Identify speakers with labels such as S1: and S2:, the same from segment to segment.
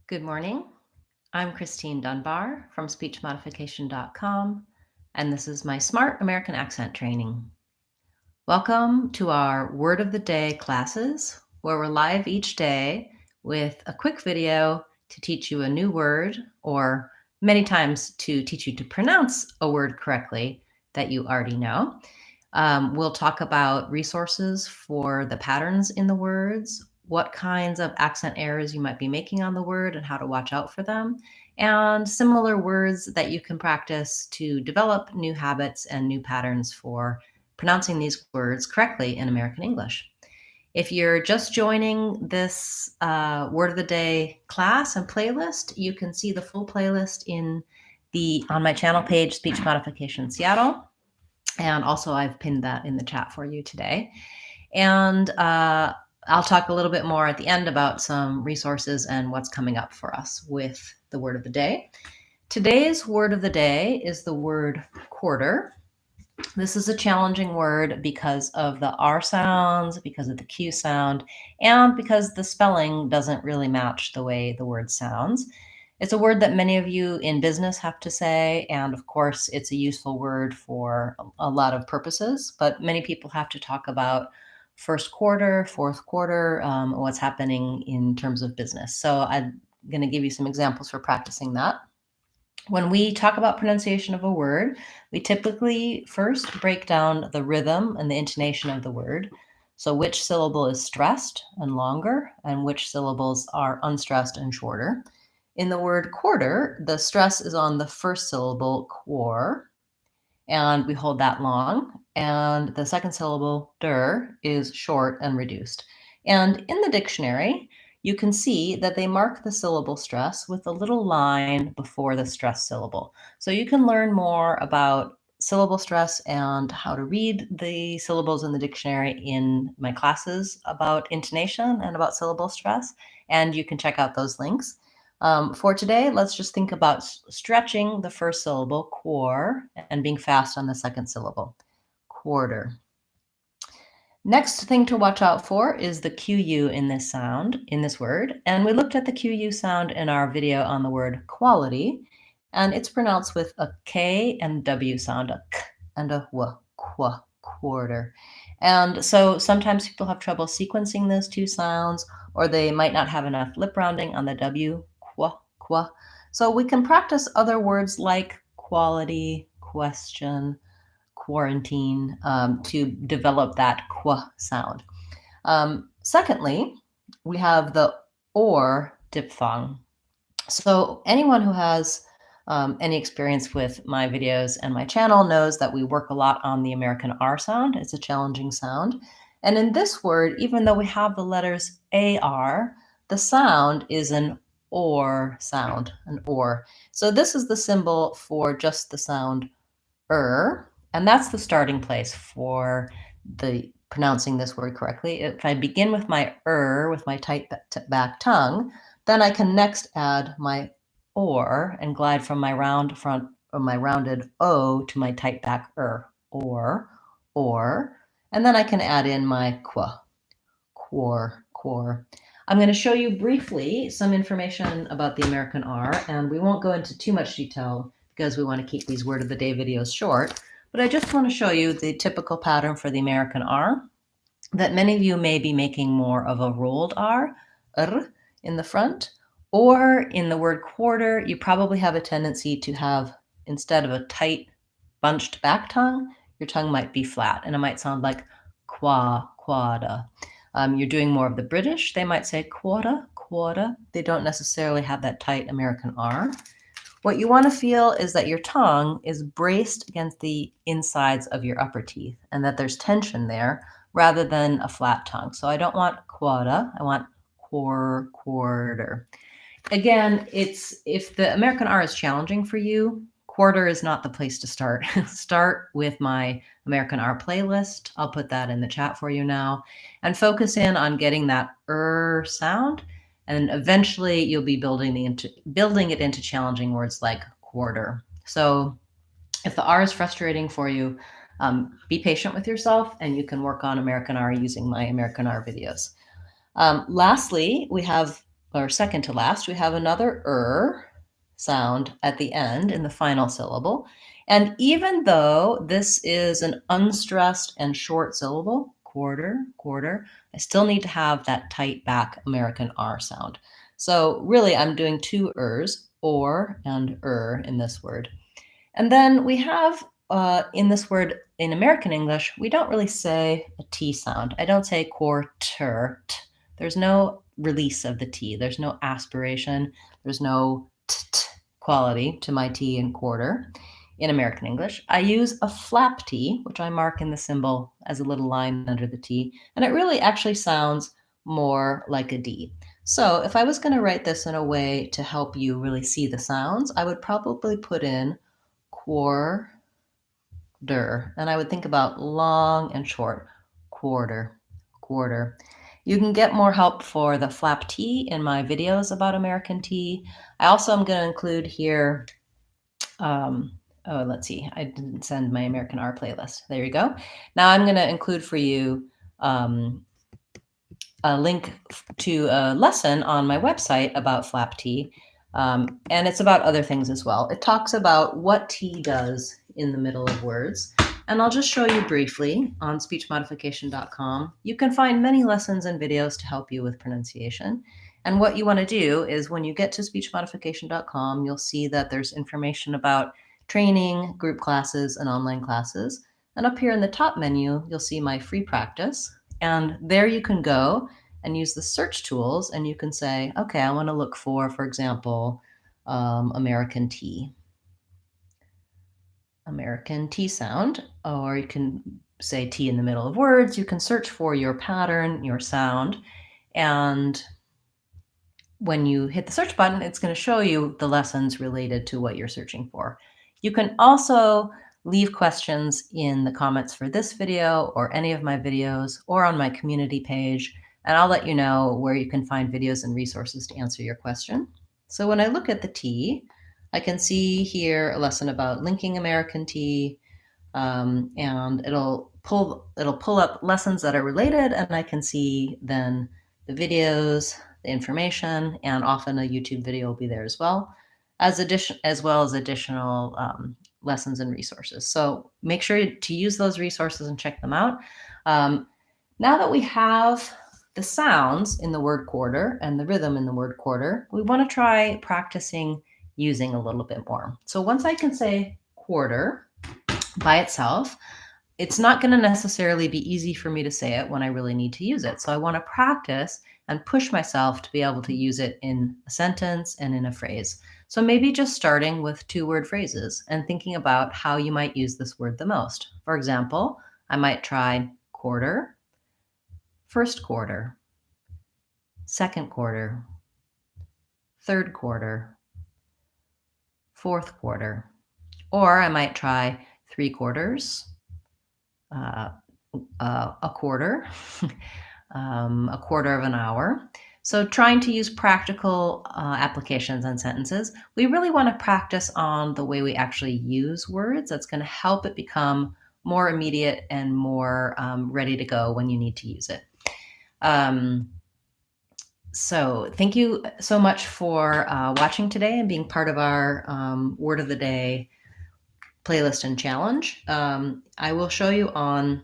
S1: Good morning. I'm Christine Dunbar from speechmodification.com, and this is my Smart American Accent training. Welcome to our Word of the Day classes, where we're live each day with a quick video to teach you a new word, or many times to teach you to pronounce a word correctly that you already know. We'll talk about resources for the patterns in the words, what kinds of accent errors you might be making on the word and how to watch out for them, and similar words that you can practice to develop new habits and new patterns for pronouncing these words correctly in American English. If you're just joining this Word of the Day class and playlist, you can see the full playlist on my channel page, Speech Modification Seattle. And also I've pinned that in the chat for you today. And I'll talk a little bit more at the end about some resources and what's coming up for us with the word of the day. Today's word of the day is the word quarter. This is a challenging word because of the R sounds, because of the Q sound, and because the spelling doesn't really match the way the word sounds. It's a word that many of you in business have to say, and of course, it's a useful word for a lot of purposes, but many people have to talk about first quarter, fourth quarter, what's happening in terms of business. So I'm going to give you some examples for practicing that. When we talk about pronunciation of a word, we typically first break down the rhythm and the intonation of the word. So which syllable is stressed and longer, and which syllables are unstressed and shorter. In the word quarter, the stress is on the first syllable, quar, and we hold that long. And the second syllable, der, is short and reduced. And in the dictionary, you can see that they mark the syllable stress with a little line before the stress syllable. So you can learn more about syllable stress and how to read the syllables in the dictionary in my classes about intonation and about syllable stress, and you can check out those links. For today, let's just think about stretching the first syllable, quar, and being fast on the second syllable, quarter. Next thing to watch out for is the QU in this word. And we looked at the QU sound in our video on the word quality, and it's pronounced with a K and W sound, a K and a W, qua, quarter. And so sometimes people have trouble sequencing those two sounds, or they might not have enough lip rounding on the W, qua. So we can practice other words like quality, question, quarantine to develop that qua sound. Secondly, we have the or diphthong. So anyone who has any experience with my videos and my channel knows that we work a lot on the American R sound. It's a challenging sound. And in this word, even though we have the letters AR, the sound is an or sound, an or. So this is the symbol for just the sound and that's the starting place for the pronouncing this word correctly. If I begin with my with my tight back tongue, then I can next add my or and glide from my round front or my rounded O to my tight back or, and then I can add in my qua, quar. I'm going to show you briefly some information about the American R, and we won't go into too much detail because we want to keep these word of the day videos short, but I just want to show you the typical pattern for the American R, that many of you may be making more of a rolled R, in the front, or in the word quarter, you probably have a tendency to have, instead of a tight, bunched back tongue, your tongue might be flat, and it might sound like quada. You're doing more of the British, they might say quarta. They don't necessarily have that tight American R. What you want to feel is that your tongue is braced against the insides of your upper teeth and that there's tension there rather than a flat tongue. So I don't want quota, I want quarter. Again, if the American R is challenging for you, quarter is not the place to start. Start with my American R playlist. I'll put that in the chat for you now, and focus in on getting that sound. And eventually you'll be building it into challenging words like quarter. So if the R is frustrating for you, be patient with yourself, and you can work on American R using my American R videos. Lastly, we have or second to last, we have another sound at the end in the final syllable. And even though this is an unstressed and short syllable, quarter, quarter, I still need to have that tight back American R sound. So really, I'm doing two or and in this word. And then we have in this word in American English, we don't really say a T sound. I don't say quarter. There's no release of the T. There's no aspiration. There's no t quality to my T in quarter in American English. I use a flap T, which I mark in the symbol as a little line under the T, and it really actually sounds more like a D. So if I was going to write this in a way to help you really see the sounds, I would probably put in quarter, and I would think about long and short, quarter, quarter. You can get more help for the flap T in my videos about American T. I also am going to include here, let's see, I didn't send my American R playlist. There you go. Now I'm going to include for you a link to a lesson on my website about flap T, and it's about other things as well. It talks about what T does in the middle of words, and I'll just show you briefly on speechmodification.com. You can find many lessons and videos to help you with pronunciation. And what you want to do is when you get to speechmodification.com, you'll see that there's information about training, group classes, and online classes. And up here in the top menu, you'll see my free practice. And there you can go and use the search tools, and you can say, okay, I want to look for example, American T sound, or you can say T in the middle of words. You can search for your pattern, your sound, and when you hit the search button, it's going to show you the lessons related to what you're searching for. You can also leave questions in the comments for this video or any of my videos or on my community page, and I'll let you know where you can find videos and resources to answer your question. So when I look at the T, I can see here a lesson about linking American T, and it'll pull up lessons that are related, and I can see then the videos, the information, and often a YouTube video will be there as well as additional lessons and resources. So make sure to use those resources and check them out. Now that we have the sounds in the word quarter and the rhythm in the word quarter, we want to try practicing using a little bit more. So once I can say quarter by itself, it's not going to necessarily be easy for me to say it when I really need to use it. So I want to practice and push myself to be able to use it in a sentence and in a phrase. So maybe just starting with two-word phrases and thinking about how you might use this word the most. For example, I might try quarter, first quarter, second quarter, third quarter, fourth quarter. Or I might try 3/4, a quarter, a quarter of an hour. So trying to use practical applications and sentences. We really want to practice on the way we actually use words. That's going to help it become more immediate and more ready to go when you need to use it. So thank you so much for watching today and being part of our Word of the Day playlist and challenge. I will show you on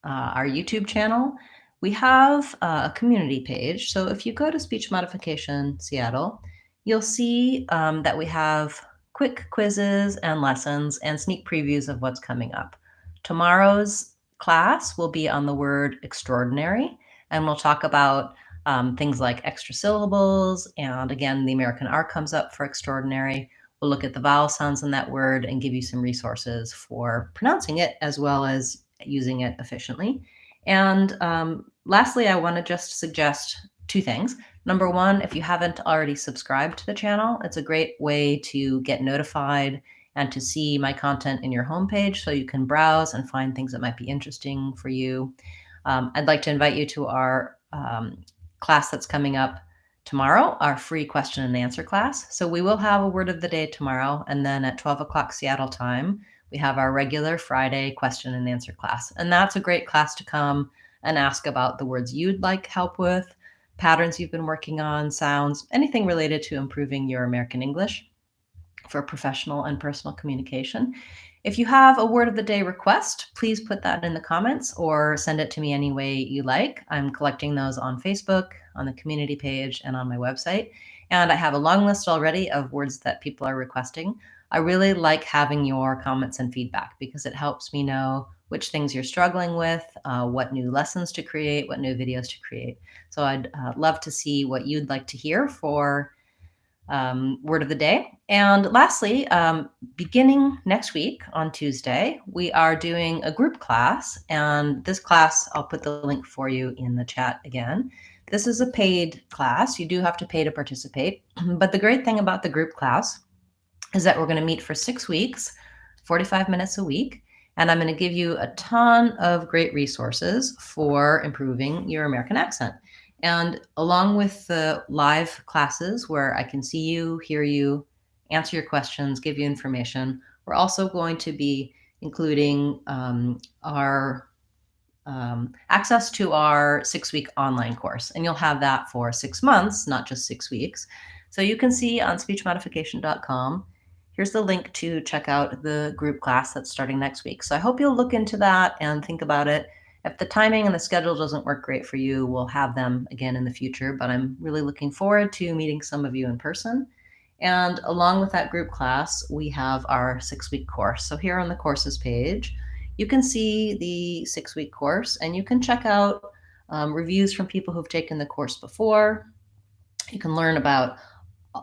S1: our YouTube channel. We have a community page. So if you go to Speech Modification Seattle, you'll see that we have quick quizzes and lessons and sneak previews of what's coming up. Tomorrow's class will be on the word extraordinary, and we'll talk about things like extra syllables. And again, the American R comes up for extraordinary. We'll look at the vowel sounds in that word and give you some resources for pronouncing it as well as using it efficiently. And lastly, I want to just suggest two things. Number one, if you haven't already subscribed to the channel, it's a great way to get notified and to see my content in your homepage so you can browse and find things that might be interesting for you. I'd like to invite you to our class that's coming up tomorrow, our free question and answer class. So we will have a word of the day tomorrow, and then at 12 o'clock Seattle time, we have our regular Friday question and answer class. And that's a great class to come and ask about the words you'd like help with, patterns you've been working on, sounds, anything related to improving your American English for professional and personal communication. If you have a word of the day request, please put that in the comments or send it to me any way you like. I'm collecting those on Facebook, on the community page, and on my website. And I have a long list already of words that people are requesting. I really like having your comments and feedback because it helps me know which things you're struggling with, what new lessons to create, what new videos to create. So I'd love to see what you'd like to hear for word of the day. And lastly, beginning next week on Tuesday, we are doing a group class. And this class, I'll put the link for you in the chat again. This is a paid class. You do have to pay to participate. But the great thing about the group class is that we're going to meet for 6 weeks, 45 minutes a week. And I'm going to give you a ton of great resources for improving your American accent. And along with the live classes where I can see you, hear you, answer your questions, give you information, we're also going to be including our access to our 6-week online course. And you'll have that for 6 months, not just 6 weeks. So you can see on speechmodification.com, here's the link to check out the group class that's starting next week. So I hope you'll look into that and think about it. If the timing and the schedule doesn't work great for you, we'll have them again in the future, but I'm really looking forward to meeting some of you in person. And along with that group class, we have our 6-week course. So here on the courses page, you can see the 6-week course and you can check out reviews from people who've taken the course before. You can learn about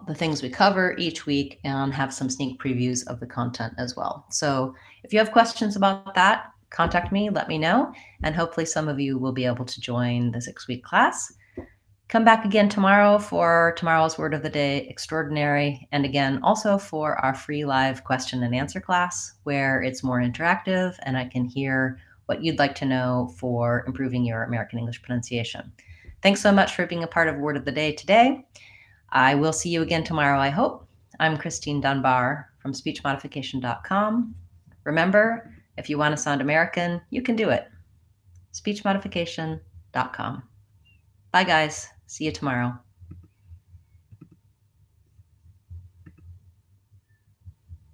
S1: the things we cover each week and have some sneak previews of the content as well. So if you have questions about that, contact me, let me know, and hopefully some of you will be able to join the 6-week class. Come back again tomorrow for tomorrow's word of the day, extraordinary, and again also for our free live question and answer class where it's more interactive and I can hear what you'd like to know for improving your American English pronunciation. Thanks so much for being a part of Word of the Day today. I will see you again tomorrow, I hope. I'm Christine Dunbar from speechmodification.com. Remember, if you want to sound American, you can do it. speechmodification.com. Bye, guys. See you tomorrow.